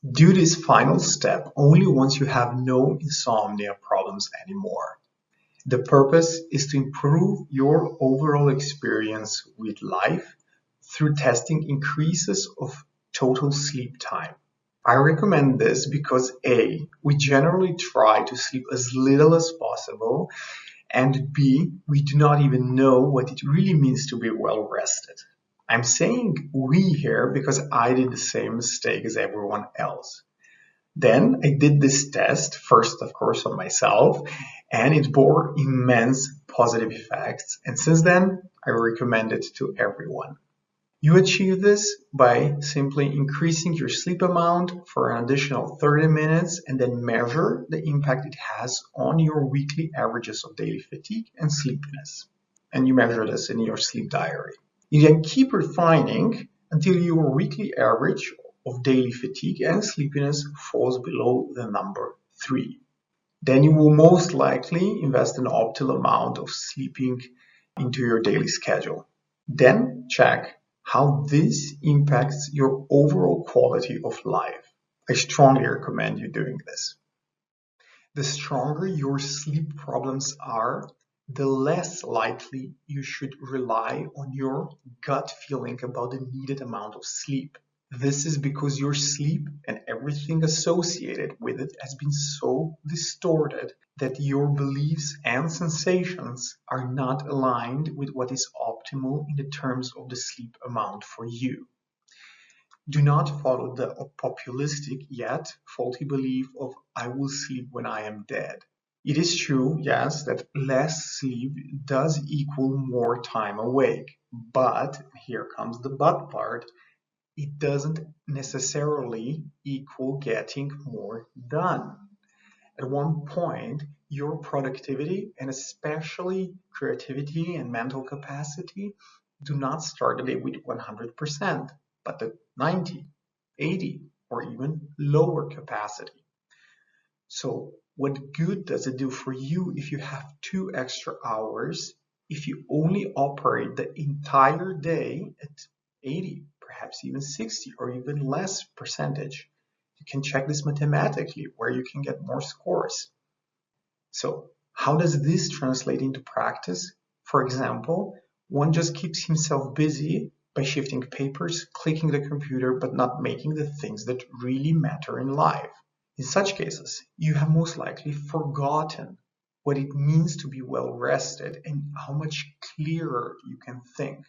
Do this final step only once you have no insomnia problems anymore. The purpose is to improve your overall experience with life through testing increases of total sleep time. I recommend this because A, we generally try to sleep as little as possible, and B, we do not even know what it really means to be well rested. I'm saying we here because I did the same mistake as everyone else. Then I did this test, first, of course, on myself, and it bore immense positive effects. And since then, I recommend it to everyone. You achieve this by simply increasing your sleep amount for an additional 30 minutes and then measure the impact it has on your weekly averages of daily fatigue and sleepiness. And you measure this in your sleep diary. You then keep refining until your weekly average of daily fatigue and sleepiness falls below the number 3. Then you will most likely invest an optimal amount of sleeping into your daily schedule. Then check how this impacts your overall quality of life. I strongly recommend you doing this. The stronger your sleep problems are, the less likely you should rely on your gut feeling about the needed amount of sleep. This is because your sleep and everything associated with it has been so distorted that your beliefs and sensations are not aligned with what is optimal in the terms of the sleep amount for you. Do not follow the populistic yet faulty belief of "I will sleep when I am dead." It is true, yes, that less sleep does equal more time awake, but here comes the but part. It doesn't necessarily equal getting more done. At one point, your productivity and especially creativity and mental capacity do not start the day with 100%, but at 90, 80, or even lower capacity. So what good does it do for you if you have 2 extra hours if you only operate the entire day at 80, perhaps even 60 or even less percentage? You can check this mathematically where you can get more scores. So how does this translate into practice? For example, one just keeps himself busy by shifting papers, clicking the computer, but not making the things that really matter in life. In such cases, you have most likely forgotten what it means to be well rested and how much clearer you can think,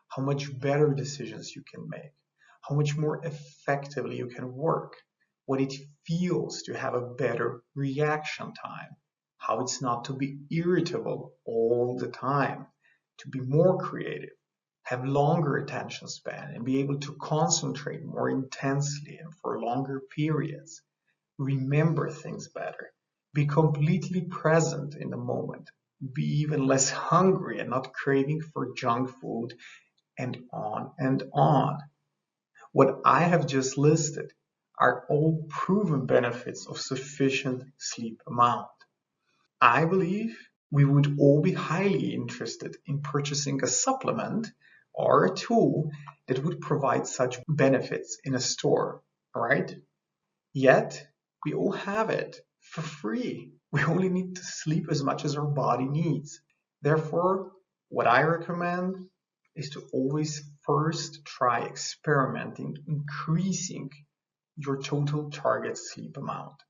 how much better decisions you can make, how much more effectively you can work, what it feels to have a better reaction time, how it's not to be irritable all the time, to be more creative, have longer attention span, and be able to concentrate more intensely and for longer periods. Remember things better. Be completely present in the moment. Be even less hungry and not craving for junk food, and on and on. What I have just listed are all proven benefits of sufficient sleep amount. I believe we would all be highly interested in purchasing a supplement or a tool that would provide such benefits in a store, right? Yet, we all have it for free. We only need to sleep as much as our body needs. Therefore, what I recommend is to always first try experimenting, increasing your total target sleep amount.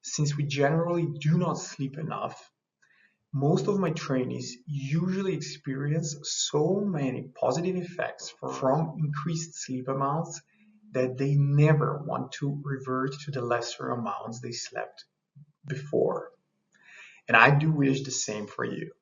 Since we generally do not sleep enough, most of my trainees usually experience so many positive effects from increased sleep amounts that they never want to revert to the lesser amounts they slept before. And I do wish the same for you.